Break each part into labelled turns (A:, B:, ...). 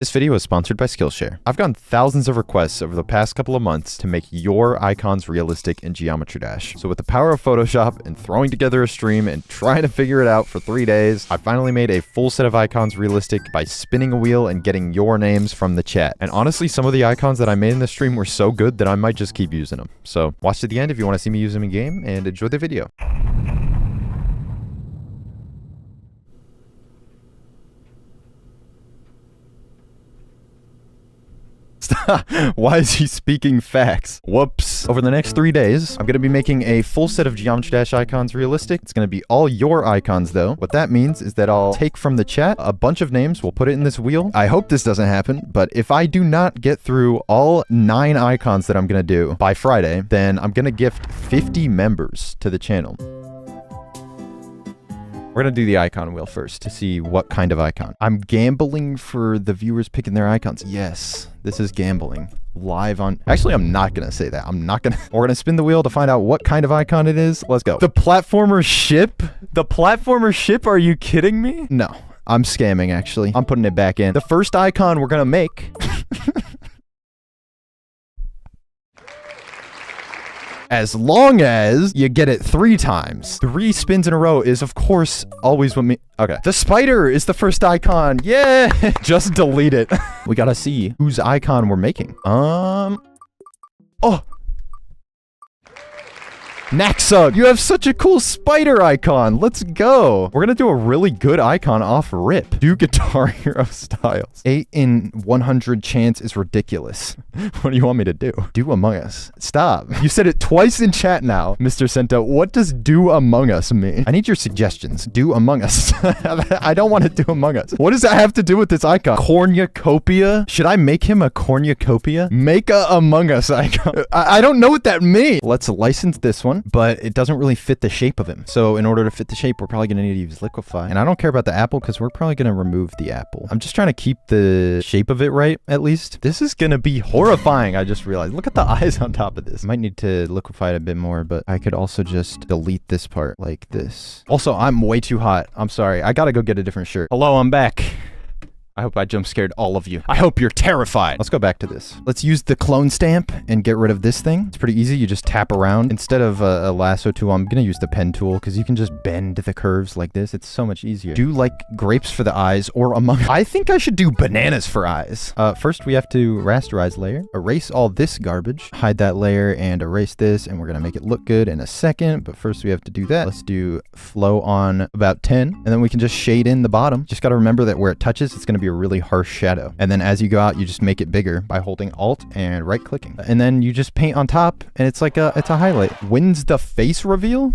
A: This video is sponsored by Skillshare. I've gotten thousands of requests over the past couple of months to make your icons realistic in Geometry Dash. So with the power of Photoshop and throwing together a stream and trying to figure it out for 3 days, I finally made a full set of icons realistic by spinning a wheel and getting your names from the chat. And honestly, some of the icons that I made in this stream were so good that I might just keep using them. So watch to the end if you want to see me use them in game, and enjoy the video. Why is he speaking facts? Whoops. Over the next 3 days, I'm going to be making a full set of Geometry Dash icons realistic. It's going to be all your icons, though. What that means is that I'll take from the chat a bunch of names. We'll put it in this wheel. I hope this doesn't happen, but if I do not get through all 9 icons that I'm going to do by Friday, then I'm going to gift 50 members to the channel. We're going to do the icon wheel first to see what kind of icon. I'm gambling for the viewers picking their icons. Yes, this is gambling. Live on... Actually, I'm not going to say that. I'm not going to... We're going to spin the wheel to find out what kind of icon it is. Let's go. The platformer ship? The platformer ship? Are you kidding me? No, I'm scamming, actually. I'm putting it back in. The first icon we're going to make... As long as you get it 3 times. 3 spins in a row is, of course, always what me... Okay. The spider is the first icon. Yeah! Just delete it. We gotta see whose icon we're making. Oh! Naxa, you have such a cool spider icon. Let's go. We're gonna do a really good icon off rip. Do Guitar Hero styles. 8 in 100 chance is ridiculous. What do you want me to do? Do Among Us. Stop. You said it twice in chat now, Mr. Sento. What does do Among Us mean? I need your suggestions. Do Among Us. I don't want to do Among Us. What does that have to do with this icon? Cornucopia? Should I make him a cornucopia? Make a Among Us icon. I don't know what that means. Let's license this one. But it doesn't really fit the shape of him. So in order to fit the shape, we're probably going to need to use liquify. And I don't care about the apple because we're probably going to remove the apple. I'm just trying to keep the shape of it right, at least. This is going to be horrifying, I just realized. Look at the eyes on top of this. Might need to liquify it a bit more, but I could also just delete this part like this. Also, I'm way too hot. I'm sorry. I got to go get a different shirt. Hello, I'm back. I hope I jump scared all of you. I hope you're terrified. Let's go back to this. Let's use the clone stamp and get rid of this thing. It's pretty easy. You just tap around. Instead of a lasso tool, I'm going to use the pen tool because you can just bend the curves like this. It's so much easier. Do like grapes for the eyes or among... I think I should do bananas for eyes. First, we have to rasterize layer. Erase all this garbage. Hide that layer and erase this. And we're going to make it look good in a second. But first, we have to do that. Let's do flow on about 10. And then we can just shade in the bottom. Just got to remember that where it touches, it's going to be a really harsh shadow. And then as you go out, you just make it bigger by holding Alt and right clicking. And then you just paint on top and it's like it's a highlight. When's the face reveal?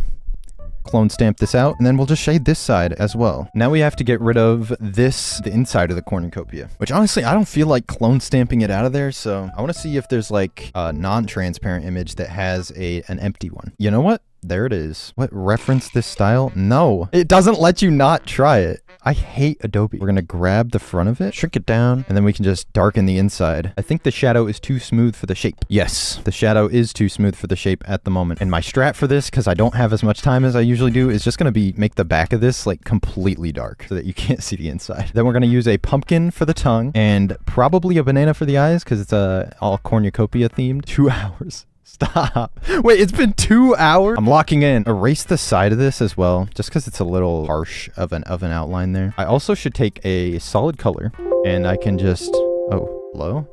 A: Clone stamp this out, and then we'll just shade this side as well. Now we have to get rid of this, the inside of the cornucopia, which honestly, I don't feel like clone stamping it out of there. So I want to see if there's like a non-transparent image that has an empty one. You know what? There it is. What, reference this style? No, it doesn't let you not try it. I hate Adobe. We're gonna grab the front of it, shrink it down, and then we can just darken the inside. I think the shadow is too smooth for the shape. Yes, the shadow is too smooth for the shape at the moment. And my strat for this, because I don't have as much time as I usually do, is just gonna be make the back of this like completely dark so that you can't see the inside. Then we're gonna use a pumpkin for the tongue and probably a banana for the eyes because it's all cornucopia themed. 2 hours. Stop. Wait, it's been 2 hours? I'm locking in. Erase the side of this as well, just because it's a little harsh of an outline there. I also should take a solid color, and I can just... Oh, hello?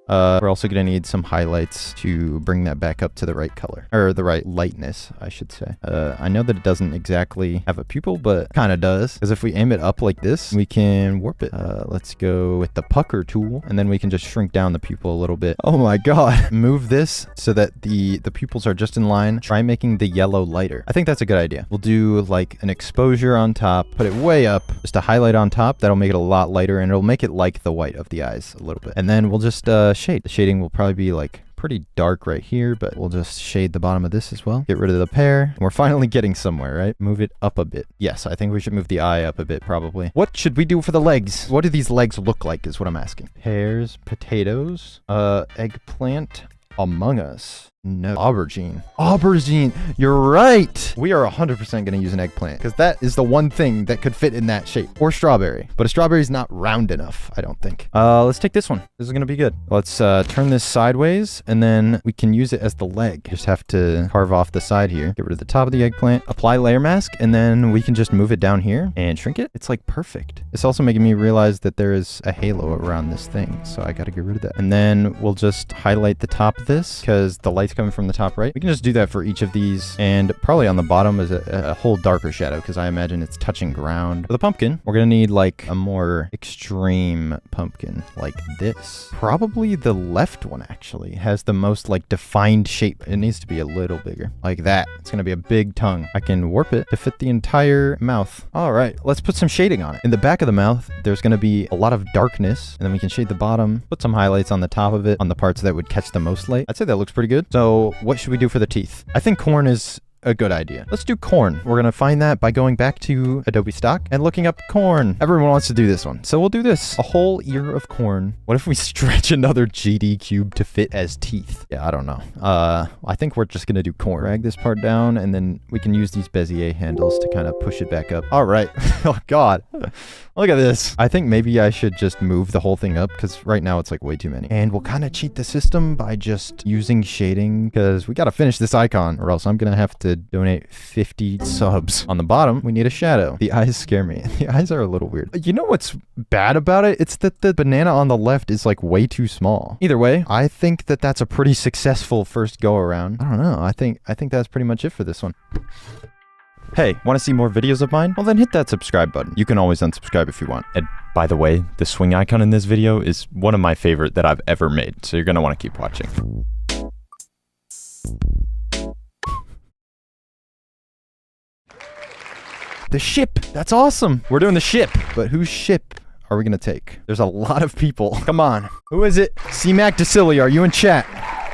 A: We're also going to need some highlights to bring that back up to the right color. Or the right lightness, I should say. I know that it doesn't exactly have a pupil, but kind of does. Because if we aim it up like this, we can warp it. Let's go with the pucker tool. And then we can just shrink down the pupil a little bit. Oh my god. Move this so that the pupils are just in line. Try making the yellow lighter. I think that's a good idea. We'll do like an exposure on top. Put it way up. Just a highlight on top. That'll make it a lot lighter. And it'll make it like the white of the eyes a little bit. And then we'll just... shade. The shading will probably be like pretty dark right here, but we'll just shade the bottom of this as well. Get rid of the pear. And we're finally getting somewhere, right? Move it up a bit. Yes, I think we should move the eye up a bit probably. What should we do for the legs? What do these legs look like is what I'm asking. Pears, potatoes, eggplant, Among Us. No. Aubergine. Aubergine. You're right. We are 100% going to use an eggplant because that is the one thing that could fit in that shape. Or strawberry. But a strawberry is not round enough, I don't think. Let's take this one. This is going to be good. Let's turn this sideways and then we can use it as the leg. Just have to carve off the side here. Get rid of the top of the eggplant. Apply layer mask and then we can just move it down here and shrink it. It's like perfect. It's also making me realize that there is a halo around this thing. So I got to get rid of that. And then we'll just highlight the top of this because the light's coming from the top right. We can just do that for each of these, and probably on the bottom is a whole darker shadow because I imagine it's touching ground. For the pumpkin, we're gonna need like a more extreme pumpkin like this. Probably the left one actually has the most like defined shape. It needs to be a little bigger like that. It's gonna be a big tongue. I can warp it to fit the entire mouth. All right, let's put some shading on it. In the back of the mouth, there's gonna be a lot of darkness, and then we can shade the bottom, put some highlights on the top of it on the parts that would catch the most light. I'd say that looks pretty good. So what should we do for the teeth? I think corn is a good idea. Let's do corn. We're gonna find that by going back to Adobe Stock and looking up corn. Everyone wants to do this one, so we'll do this. A whole ear of corn. What if we stretch another GD cube to fit as teeth? Yeah, I don't know. I think we're just gonna do corn. Drag this part down, and then we can use these Bezier handles to kind of push it back up. All right. Oh God. Look at this. I think maybe I should just move the whole thing up because right now it's like way too many. And we'll kind of cheat the system by just using shading because we got to finish this icon or else I'm going to have to donate 50 subs. On the bottom, we need a shadow. The eyes scare me. The eyes are a little weird. You know what's bad about it? It's that the banana on the left is like way too small. Either way, I think that that's a pretty successful first go around. I don't know. I think that's pretty much it for this one. Hey, want to see more videos of mine? Well, then hit that subscribe button. You can always unsubscribe if you want. And by the way, the swing icon in this video is one of my favorite that I've ever made, so you're going to want to keep watching. The ship! That's awesome! We're doing the ship! But whose ship are we going to take? There's a lot of people. Come on. Who is it? C-Mac DeCilly, are you in chat?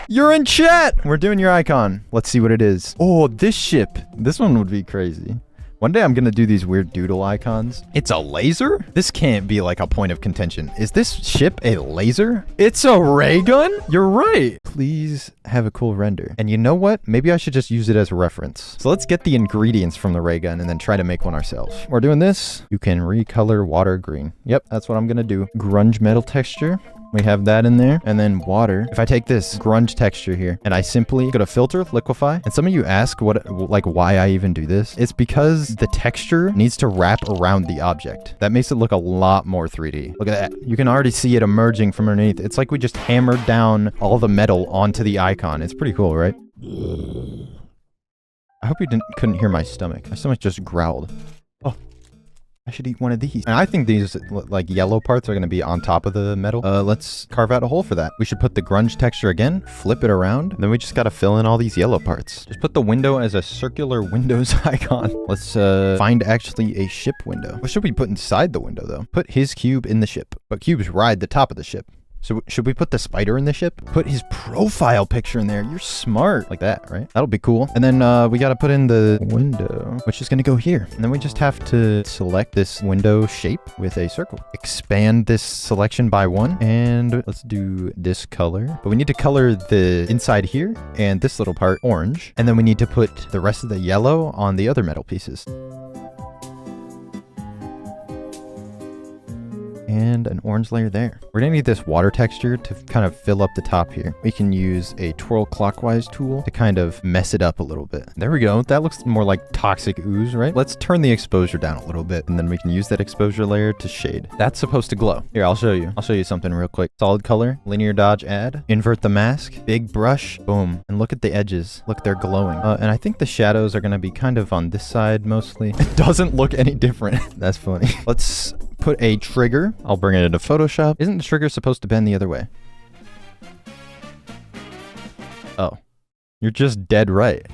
A: You're in chat! We're doing your icon. Let's see what it is. Oh, this ship. This one would be crazy. One day I'm gonna do these weird doodle icons. It's a laser? This can't be like a point of contention. Is this ship a laser? It's a ray gun? You're right. Please have a cool render. And you know what? Maybe I should just use it as a reference. So let's get the ingredients from the ray gun and then try to make one ourselves. We're doing this. You can recolor water green. Yep, that's what I'm gonna do. Grunge metal texture. We have that in there. And then water. If I take this grunge texture here and I simply go to filter, liquefy, and some of you ask why I even do this. It's because the texture needs to wrap around the object. That makes it look a lot more 3D. Look at that. You can already see it emerging from underneath. It's like we just hammered down all the metal onto the icon. It's pretty cool, right? I hope you couldn't hear my stomach. My stomach just growled. Oh. I should eat one of these. And I think these like yellow parts are going to be on top of the metal. Let's carve out a hole for that. We should put the grunge texture again, flip it around, and then we just got to fill in all these yellow parts. Just put the window as a circular Windows icon. Let's find actually a ship window. What should we put inside the window though? Put his cube in the ship, but cubes ride the top of the ship. So should we put the spider in the ship? Put his profile picture in there. You're smart. Like that, right? That'll be cool. And then we got to put in the window, which is going to go here. And then we just have to select this window shape with a circle. Expand this selection by 1. And let's do this color. But we need to color the inside here and this little part orange. And then we need to put the rest of the yellow on the other metal pieces. And an orange layer there. We're gonna need this water texture to kind of fill up the top here. We can use a twirl clockwise tool to kind of mess it up a little bit. There we go. That looks more like toxic ooze, right? Let's turn the exposure down a little bit, and then we can use that exposure layer to shade. That's supposed to glow. Here, I'll show you. I'll show you something real quick. Solid color, linear dodge add, invert the mask, big brush, boom. And look at the edges. Look, they're glowing. And I think the shadows are gonna be kind of on this side mostly. It doesn't look any different. That's funny. Let's put a trigger. I'll bring it into Photoshop. Isn't the trigger supposed to bend the other way? Oh, you're just dead right.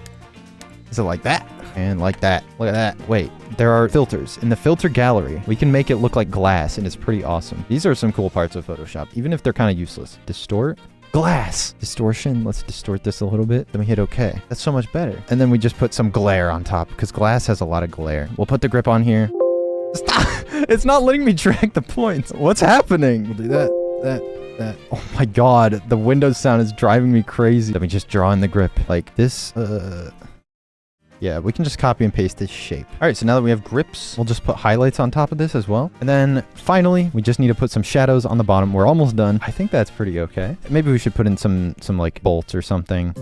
A: Is it like that? And like that. Look at that. Wait, there are filters. In the filter gallery, we can make it look like glass, and it's pretty awesome. These are some cool parts of Photoshop, even if they're kind of useless. Distort. Glass. Distortion. Let's distort this a little bit. Then we hit OK. That's so much better. And then we just put some glare on top, because glass has a lot of glare. We'll put the grip on here. Stop! It's not letting me track the points. What's happening? We'll do that. Oh my god, the Windows sound is driving me crazy. Let me just draw in the grip like this. Yeah, we can just copy and paste this shape. All right, so now that we have grips, we'll just put highlights on top of this as well. And then finally, we just need to put some shadows on the bottom. We're almost done. I think that's pretty okay. Maybe we should put in some like bolts or something.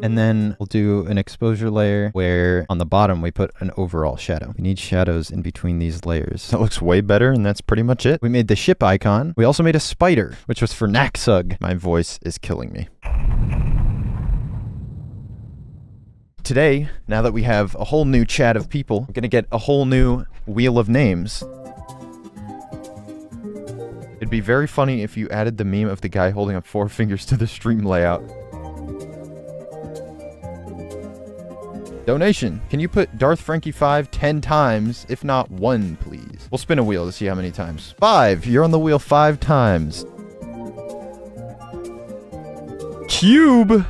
A: And then we'll do an exposure layer where on the bottom we put an overall shadow. We need shadows in between these layers. That looks way better, and that's pretty much it. We made the ship icon. We also made a spider, which was for Naksug. My voice is killing me. Today, now that we have a whole new chat of people, we're gonna get a whole new wheel of names. It'd be very funny if you added the meme of the guy holding up 4 fingers to the stream layout. Donation. Can you put Darth Frankie 5 10 times? If not 1, please. We'll spin a wheel to see how many times. 5. You're on the wheel 5 times. Cube.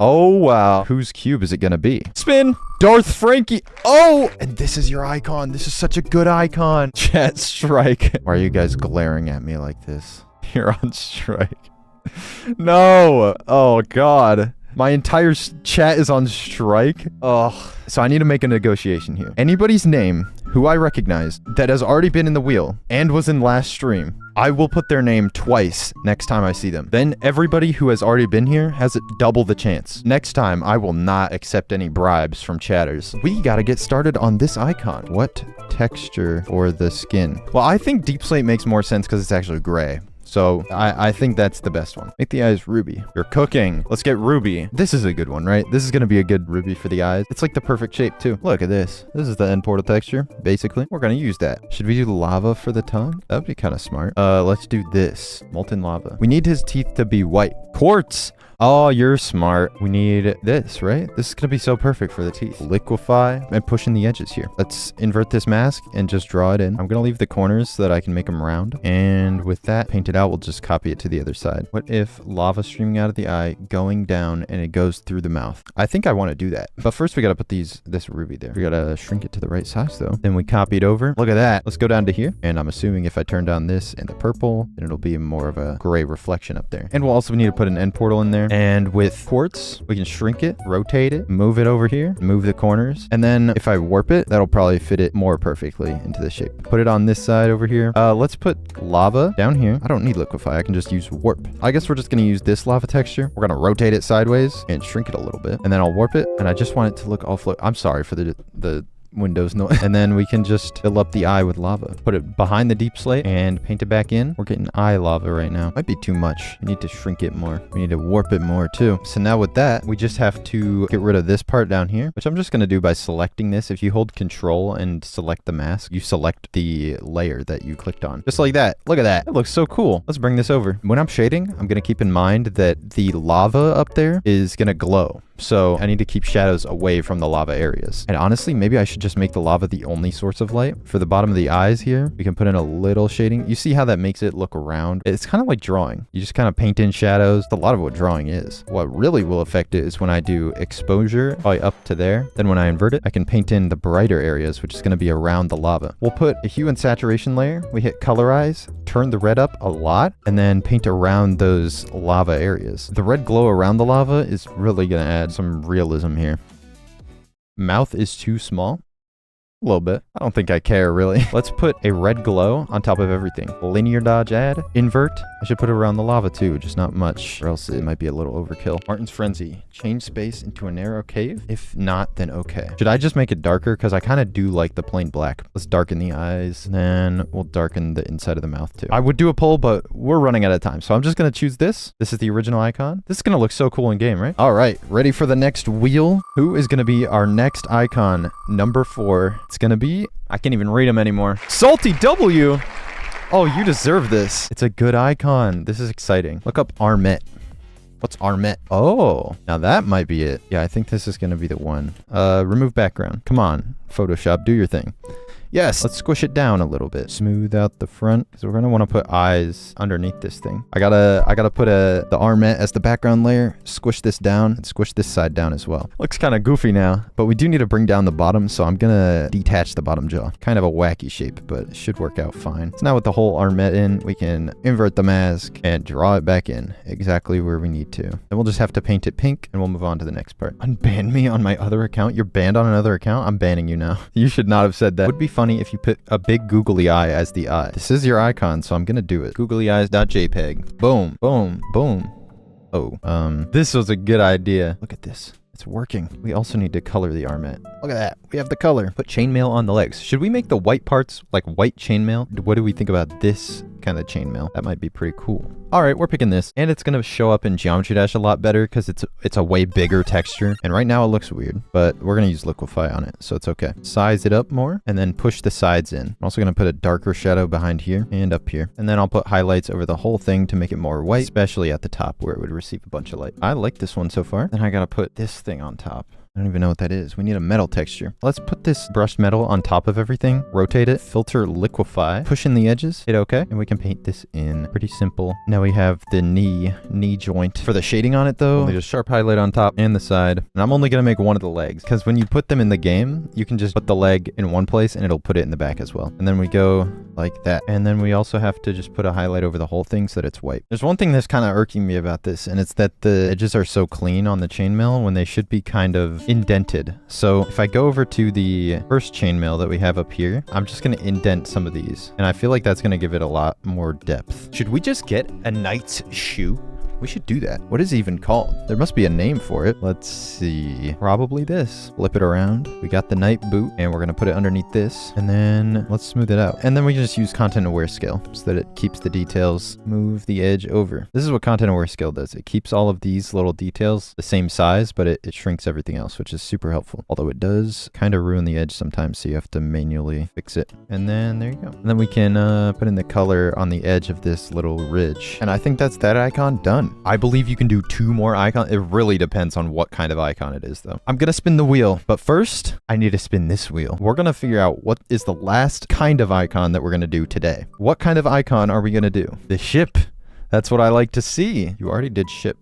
A: Oh, wow. Whose cube is it gonna be? Spin. Darth Frankie. Oh, and this is your icon. This is such a good icon. Chat strike. Why are you guys glaring at me like this? You're on strike. No. Oh, God. My entire chat is on strike. Oh, so I need to make a negotiation here. Anybody's name who I recognize that has already been in the wheel and was in last stream, I will put their name twice next time I see them. Then everybody who has already been here has double the chance. Next time, I will not accept any bribes from chatters. We gotta get started on this icon. What texture for the skin? Well, I think Deep Slate makes more sense because it's actually gray. So I think that's the best one. Make the eyes ruby. You're cooking. Let's get ruby. This is a good one, right? This is going to be a good ruby for the eyes. It's like the perfect shape too. Look at this. This is the end portal texture, basically. We're going to use that. Should we do lava for the tongue? That would be kind of smart. Let's do this. Molten lava. We need his teeth to be white. Quartz. Oh, you're smart. We need this, right? This is going to be so perfect for the teeth. Liquefy and push in the edges here. Let's invert this mask and just draw it in. I'm going to leave the corners so that I can make them round. And with that painted out, we'll just copy it to the other side. What if lava streaming out of the eye, going down, and it goes through the mouth? I think I want to do that. But first, we got to put this ruby there. We got to shrink it to the right size, though. Then we copy it over. Look at that. Let's go down to here. And I'm assuming if I turn down this and the purple, then it'll be more of a gray reflection up there. And we'll also need to put an end portal in there. And with quartz, we can shrink it, rotate it, move it over here, move the corners. And then if I warp it, that'll probably fit it more perfectly into the shape. Put it on this side over here. Let's put lava down here. I don't need liquefy. I can just use warp. I guess we're just going to use this lava texture. We're going to rotate it sideways and shrink it a little bit. And then I'll warp it. And I just want it to look all float. I'm sorry for the Windows noise. And then we can just fill up the eye with lava. Put it behind the deep slate and paint it back in. We're getting eye lava right now. Might be too much. We need to shrink it more. We need to warp it more too. So now with that, we just have to get rid of this part down here, which I'm just going to do by selecting this. If you hold control and select the mask, you select the layer that you clicked on. Just like that. Look at that. It looks so cool. Let's bring this over. When I'm shading, I'm going to keep in mind that the lava up there is going to glow. So I need to keep shadows away from the lava areas. And honestly, maybe I should just make the lava the only source of light. For the bottom of the eyes here, we can put in a little shading. You see how that makes it look round? It's kind of like drawing. You just kind of paint in shadows. That's a lot of what drawing is. What really will affect it is when I do exposure probably up to there. Then when I invert it, I can paint in the brighter areas, which is going to be around the lava. We'll put a hue and saturation layer. We hit colorize, turn the red up a lot, and then paint around those lava areas. The red glow around the lava is really going to add some realism here. Mouth is too small. A little bit. I don't think I care, really. Let's put a red glow on top of everything. Linear dodge add. Invert. I should put it around the lava, too. Just not much, or else it might be a little overkill. Martin's Frenzy. Change space into a narrow cave? If not, then okay. Should I just make it darker? Because I kind of do like the plain black. Let's darken the eyes. And then we'll darken the inside of the mouth, too. I would do a poll, but we're running out of time. So I'm just going to choose this. This is the original icon. This is going to look so cool in game, right? All right. Ready for the next wheel? Who is going to be our next icon? Number 4. It's going to be, I can't even read them anymore. Salty W. Oh, you deserve this. It's a good icon. This is exciting. Look up Armet. What's Armet? Oh, now that might be it. Yeah, I think this is going to be the one. Remove background. Come on, Photoshop, do your thing. Yes, let's squish it down a little bit. Smooth out the front, because we're gonna want to put eyes underneath this thing. I gotta put the armlet as the background layer, squish this down, and squish this side down as well. Looks kind of goofy now, but we do need to bring down the bottom, so I'm gonna detach the bottom jaw. Kind of a wacky shape, but it should work out fine. So now with the whole armlet in, we can invert the mask and draw it back in exactly where we need to. Then we'll just have to paint it pink, and we'll move on to the next part. Unban me on my other account? You're banned on another account? I'm banning you now. You should not have said that. It would be funny if you put a big googly eye as the eye. This is your icon, so I'm gonna do it. Googlyeyes.jpg. Boom, boom, boom. Oh, this was a good idea. Look at this. It's working. We also need to color the armlet. Look at that. We have the color. Put chainmail on the legs. Should we make the white parts like white chainmail? What do we think about this kind of chainmail? That might be pretty cool. All right, we're picking this. And it's going to show up in Geometry Dash a lot better because it's a way bigger texture. And right now it looks weird, but we're going to use Liquify on it, so it's okay. Size it up more and then push the sides in. I'm also going to put a darker shadow behind here and up here. And then I'll put highlights over the whole thing to make it more white, especially at the top where it would receive a bunch of light. I like this one so far. Then I got to put this thing on top. I don't even know what that is. We need a metal texture. Let's put this brushed metal on top of everything, rotate it, filter liquify, push in the edges, hit OK, and we can paint this in. Pretty simple. Now we have the knee joint. For the shading on it though, only just sharp highlight on top and the side. And I'm only gonna make one of the legs because when you put them in the game, you can just put the leg in one place and it'll put it in the back as well. And then we go like that. And then we also have to just put a highlight over the whole thing so that it's white. There's one thing that's kind of irking me about this, and it's that the edges are so clean on the chainmail when they should be kind of indented. So if I go over to the first chainmail that we have up here, I'm just going to indent some of these. And I feel like that's going to give it a lot more depth. Should we just get a knight's shoe? We should do that. What is it even called? There must be a name for it. Let's see. Probably this. Flip it around. We got the knight boot and we're going to put it underneath this. And then let's smooth it out. And then we can just use content aware scale so that it keeps the details. Move the edge over. This is what content aware scale does. It keeps all of these little details the same size, but it shrinks everything else, which is super helpful. Although it does kind of ruin the edge sometimes, so you have to manually fix it. And then there you go. And then we can put in the color on the edge of this little ridge. And I think that's that icon done. I believe you can do 2 more icons. It really depends on what kind of icon it is, though. I'm going to spin the wheel, but first, I need to spin this wheel. We're going to figure out what is the last kind of icon that we're going to do today. What kind of icon are we going to do? The ship. That's what I like to see. You already did ship.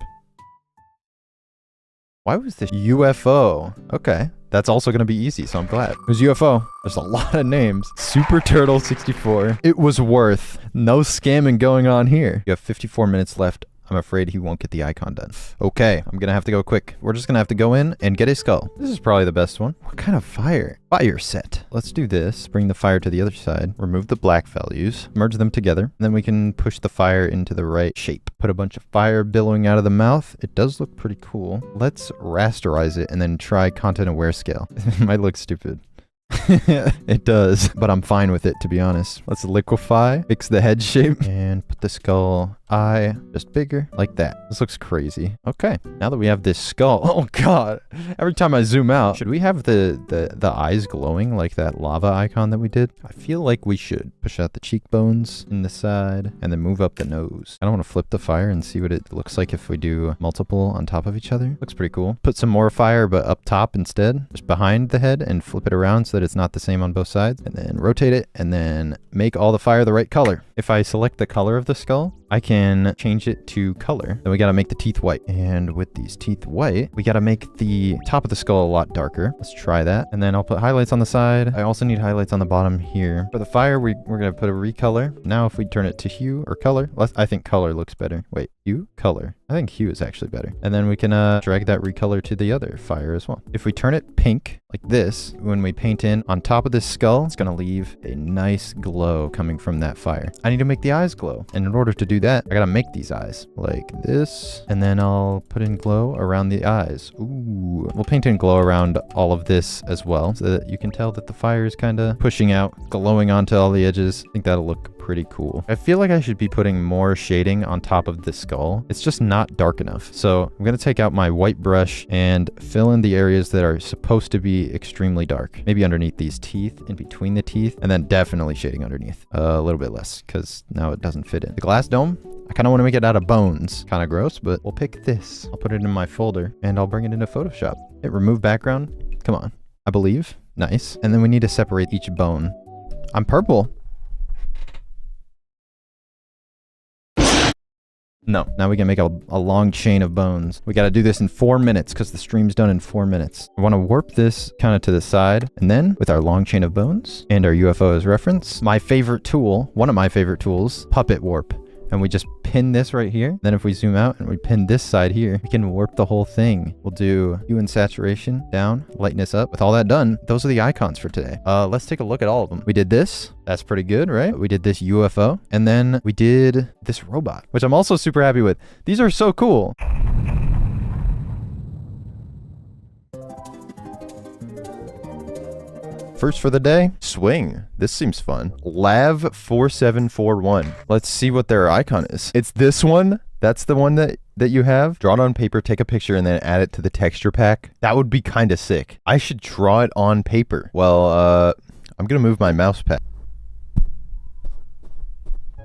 A: Why was this UFO? Okay. That's also going to be easy, so I'm glad. It was UFO. There's a lot of names. Super Turtle 64. It was worth. No scamming going on here. You have 54 minutes left. I'm afraid he won't get the icon done. Okay, I'm gonna have to go quick. We're just gonna have to go in and get a skull. This is probably the best one. What kind of fire? Fire set. Let's do this. Bring the fire to the other side. Remove the black values. Merge them together. And then we can push the fire into the right shape. Put a bunch of fire billowing out of the mouth. It does look pretty cool. Let's rasterize it and then try content aware scale. It might look stupid. It does, but I'm fine with it, to be honest. Let's liquefy, fix the head shape, and put the skull eye just bigger, like that. This looks crazy. Okay, now that we have this skull, oh god, every time I zoom out, should we have the eyes glowing like that lava icon that we did? I feel like we should. Push out the cheekbones in the side, and then move up the nose. I don't want to flip the fire and see what it looks like if we do multiple on top of each other. Looks pretty cool. Put some more fire, but up top instead, just behind the head, and flip it around so that it's not the same on both sides, and then rotate it, and then make all the fire the right color. If I select the color of the skull, I can change it to color. Then we got to make the teeth white. And with these teeth white, we got to make the top of the skull a lot darker. Let's try that. And then I'll put highlights on the side. I also need highlights on the bottom here. For the fire, we're going to put a recolor. Now if we turn it to hue or color, I think color looks better. Wait, hue? Color. I think hue is actually better. And then we can drag that recolor to the other fire as well. If we turn it pink, like this, when we paint in on top of this skull, it's going to leave a nice glow coming from that fire. I need to make the eyes glow. And in order to do that, I got to make these eyes like this. And then I'll put in glow around the eyes. Ooh. We'll paint in glow around all of this as well, so that you can tell that the fire is kind of pushing out, glowing onto all the edges. I think that'll look pretty cool. I feel like I should be putting more shading on top of the skull. It's just not dark enough. So I'm going to take out my white brush and fill in the areas that are supposed to be extremely dark. Maybe underneath these teeth, in between the teeth, and then definitely shading underneath. A little bit less, because now it doesn't fit in. The glass dome, I kind of want to make it out of bones. Kind of gross, but we'll pick this. I'll put it in my folder, and I'll bring it into Photoshop. Hit remove background. Come on. I believe. Nice. And then we need to separate each bone. I'm purple. No. Now we can make a long chain of bones. We got to do this in 4 minutes because the stream's done in 4 minutes. I want to warp this kind of to the side. And then with our long chain of bones and our UFO as reference, my favorite tool, one of my favorite tools, puppet warp. And we just pin this right here. Then if we zoom out and we pin this side here, we can warp the whole thing. We'll do hue and saturation down, lightness up. With all that done, those are the icons for today. Let's take a look at all of them. We did this. That's pretty good, right? We did this UFO. And then we did this robot, which I'm also super happy with. These are so cool. First for the day, swing. This seems fun. Lav4741. Let's see what their icon is. It's this one. That's the one that you have. Draw it on paper, take a picture, and then add it to the texture pack. That would be kind of sick. I should draw it on paper. Well, I'm gonna move my mouse pad.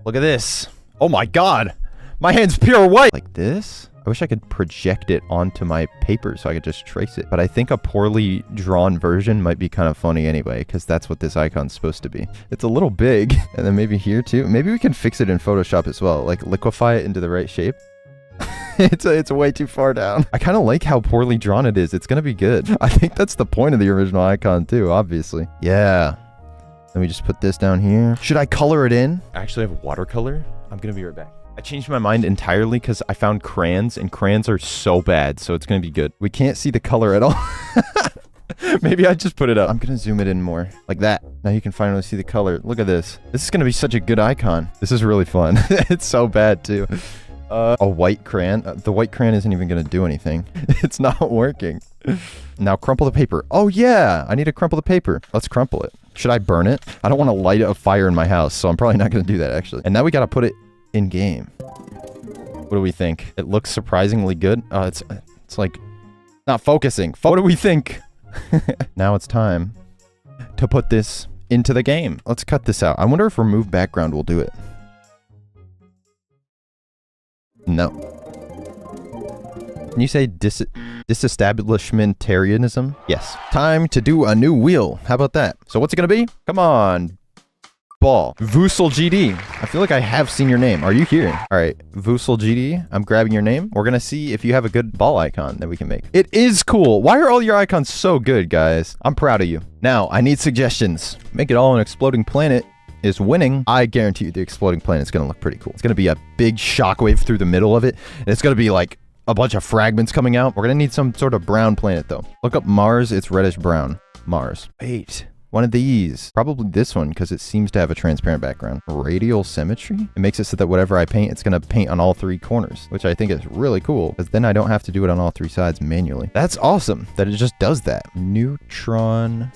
A: Look at this. Oh my God. My hand's pure white. Like this? I wish I could project it onto my paper so I could just trace it. But I think a poorly drawn version might be kind of funny anyway, because that's what this icon's supposed to be. It's a little big. And then maybe here too. Maybe we can fix it in Photoshop as well. Like liquefy it into the right shape. It's way too far down. I kind of like how poorly drawn it is. It's going to be good. I think that's the point of the original icon too, obviously. Yeah. Let me just put this down here. Should I color it in? I actually have watercolor. I'm going to be right back. I changed my mind entirely because I found crayons, and crayons are so bad, so it's going to be good. We can't see the color at all. Maybe I just put it up. I'm going to zoom it in more. Like that. Now you can finally see the color. Look at this. This is going to be such a good icon. This is really fun. It's so bad, too. A white crayon. The white crayon isn't even going to do anything. It's not working. Now crumple the paper. Oh, yeah. I need to crumple the paper. Let's crumple it. Should I burn it? I don't want to light a fire in my house, so I'm probably not going to do that, actually. And now we got to put it in game. What do we think? It looks surprisingly good. It's like not focusing. What do we think? Now it's time to put this into the game. Let's cut this out. I wonder if remove background will do it. No. Can you say disestablishmentarianism? Yes. Time to do a new wheel. How about that? So what's it gonna be? Come on. Ball. Vusel GD. I feel like I have seen your name. Are you here? All right, Vusel GD. I'm grabbing your name. We're gonna see if you have a good ball icon that we can make. It is cool. Why are all your icons so good, guys? I'm proud of you. Now, I need suggestions. Make it all an exploding planet is winning. I guarantee you the exploding planet is gonna look pretty cool. It's gonna be a big shockwave through the middle of it, and it's gonna be like a bunch of fragments coming out. We're gonna need some sort of brown planet, though. Look up Mars. It's reddish brown. Mars. Wait. One of these. Probably this one, because it seems to have a transparent background. Radial symmetry? It makes it so that whatever I paint, it's going to paint on all 3 corners, which I think is really cool, because then I don't have to do it on all 3 sides manually. That's awesome that it just does that. Neutron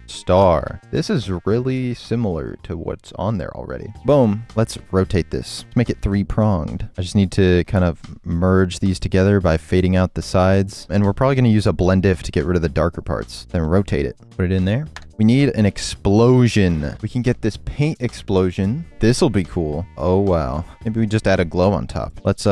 A: star. This is really similar to what's on there already. Boom. Let's rotate this. Let's make it 3-pronged. I just need to kind of merge these together by fading out the sides. And we're probably going to use a blend if to get rid of the darker parts. Then rotate it. Put it in there. We need an explosion. We can get this paint explosion. This will be cool. Oh, wow. Maybe we just add a glow on top. Let's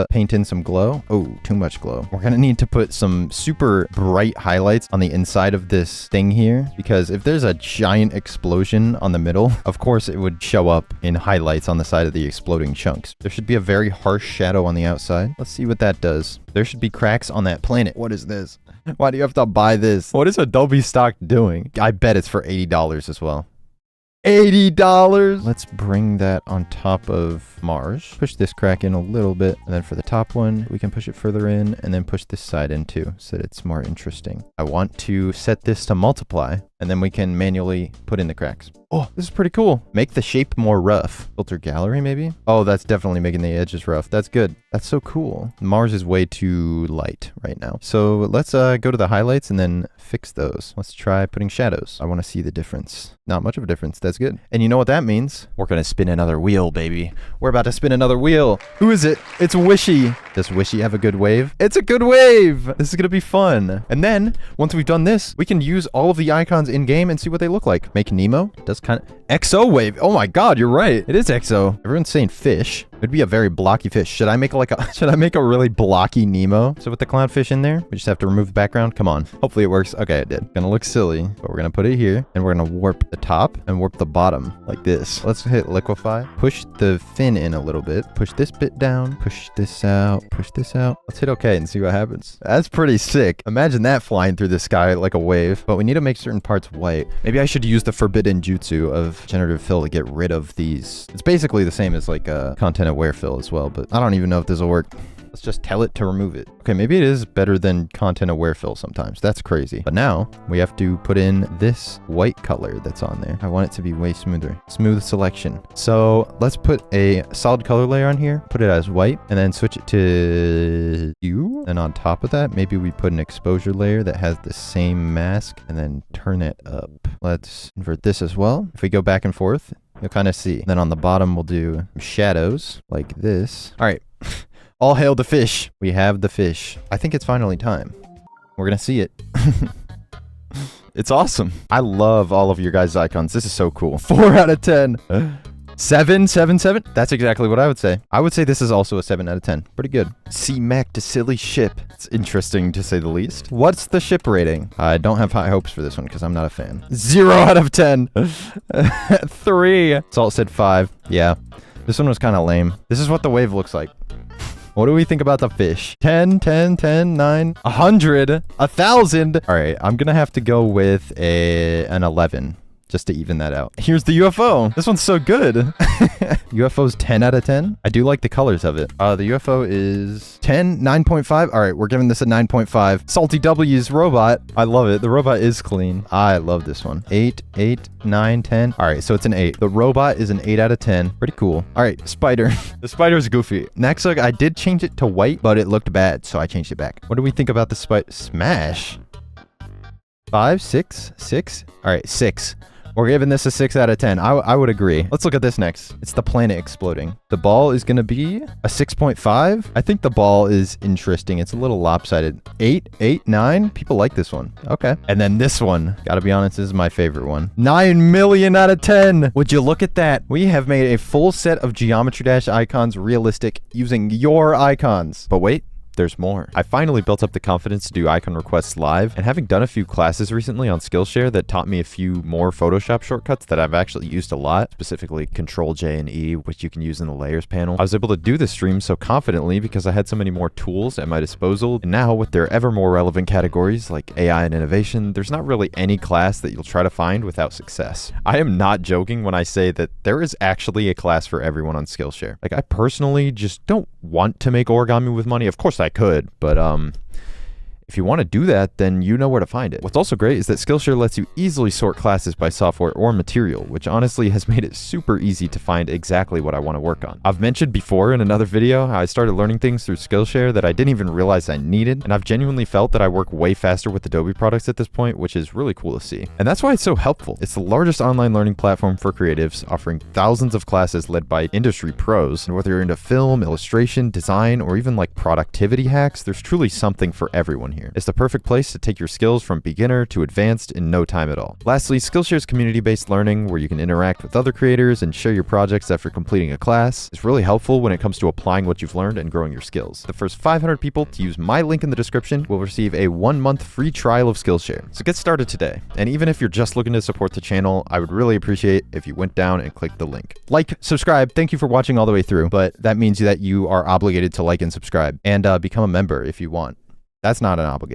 A: paint in some glow. Oh, too much glow. We're gonna need to put some super bright highlights on the inside of this thing here, because if there's a giant explosion on the middle, of course it would show up in highlights on the side of the exploding chunks. There should be a very harsh shadow on the outside. Let's see what that does. There should be cracks on that planet. What is this? Why do you have to buy this? What is Adobe Stock doing? I bet it's for $80 as well. $80. Let's bring that on top of Mars. Push this crack in a little bit. And then for the top one, we can push it further in and then push this side in too, so that it's more interesting. I want to set this to multiply, and then we can manually put in the cracks. Oh, this is pretty cool. Make the shape more rough. Filter gallery, maybe? Oh, that's definitely making the edges rough. That's good. That's so cool. Mars is way too light right now. So let's go to the highlights and then fix those. Let's try putting shadows. I want to see the difference. Not much of a difference. That's good. And you know what that means? We're going to spin another wheel, baby. We're about to spin another wheel. Who is it? It's Wishy. Does Wishy have a good wave? It's a good wave. This is going to be fun. And then once we've done this, we can use all of the icons in game and see what they look like. Make Nemo. Does kind of XO wave. Oh my God, you're right. It is XO. Everyone's saying fish. It'd be a very blocky fish. Should I make should I make a really blocky Nemo? So with the clownfish in there, we just have to remove the background. Come on. Hopefully it works. Okay, it did. Gonna look silly, but we're gonna put it here and we're gonna warp the top and warp the bottom like this. Let's hit liquefy. Push the fin in a little bit. Push this bit down. Push this out. Push this out. Let's hit okay and see what happens. That's pretty sick. Imagine that flying through the sky like a wave. But we need to make certain parts white. Maybe I should use the forbidden jutsu of generative fill to get rid of these. It's basically the same as like content aware fill as well, but I don't even know if this will work. Let's just tell it to remove it. Okay, maybe it is better than content aware fill sometimes. That's crazy. But now we have to put in this white color that's on there. I want it to be way smoother. Smooth selection. So let's put a solid color layer on here, put it as white, and then switch it to hue. And on top of that, maybe we put an exposure layer that has the same mask and then turn it up. Let's invert this as well. If we go back and forth, you'll kind of see. Then on the bottom, we'll do shadows like this. All right. All hail the fish. We have the fish. I think it's finally time. We're gonna see it. It's awesome. I love all of your guys' icons. This is so cool. 4 out of 10. 7, 7, 7. That's exactly what I would say. I would say this is also a 7 out of 10. Pretty good. C-Mac to silly ship. It's interesting to say the least. What's the ship rating? I don't have high hopes for this one because I'm not a fan. 0 out of 10. 3. Salt said 5. Yeah. This one was kind of lame. This is what the wave looks like. What do we think about the fish? 10, 10, 10, 9, 100, 1,000. All right, I'm going to have to go with an 11 just to even that out. Here's the UFO. This one's so good. UFO's 10 out of 10. I do like the colors of it. The UFO is 10, 9.5. All right, we're giving this a 9.5. Salty W's robot. I love it. The robot is clean. I love this one. 8, 8, 9, 10. All right, so it's an 8. The robot is an 8 out of 10. Pretty cool. All right, spider. The spider is goofy. Next look, I did change it to white, but it looked bad, so I changed it back. What do we think about the spider? Smash. 5, 6, 6. All right, 6. We're giving this a 6 out of 10. I would agree. Let's look at this next. It's the planet exploding. The ball is going to be a 6.5. I think the ball is interesting. It's a little lopsided. 8, 8, 9. People like this one. Okay. And then this one. Gotta be honest, this is my favorite one. 9 million out of 10. Would you look at that? We have made a full set of Geometry Dash icons realistic using your icons. But wait. There's more. I finally built up the confidence to do icon requests live, and having done a few classes recently on Skillshare that taught me a few more Photoshop shortcuts that I've actually used a lot, specifically Control J and E, which you can use in the layers panel. I was able to do this stream so confidently because I had so many more tools at my disposal, and now with their ever more relevant categories like AI and innovation, there's not really any class that you'll try to find without success. I am not joking when I say that there is actually a class for everyone on Skillshare. Like, I personally just don't want to make origami with money. Of course I could, but if you want to do that, then you know where to find it. What's also great is that Skillshare lets you easily sort classes by software or material, which honestly has made it super easy to find exactly what I want to work on. I've mentioned before in another video how I started learning things through Skillshare that I didn't even realize I needed, and I've genuinely felt that I work way faster with Adobe products at this point, which is really cool to see. And that's why it's so helpful. It's the largest online learning platform for creatives, offering thousands of classes led by industry pros. And whether you're into film, illustration, design, or even like productivity hacks, there's truly something for everyone here. It's the perfect place to take your skills from beginner to advanced in no time at all. Lastly, Skillshare's community-based learning, where you can interact with other creators and share your projects after completing a class, is really helpful when it comes to applying what you've learned and growing your skills. The first 500 people to use my link in the description will receive a 1-month free trial of Skillshare. So get started today. And even if you're just looking to support the channel, I would really appreciate if you went down and clicked the link. Like, subscribe. Thank you for watching all the way through, but that means that you are obligated to like and subscribe and become a member if you want. That's not an obligation.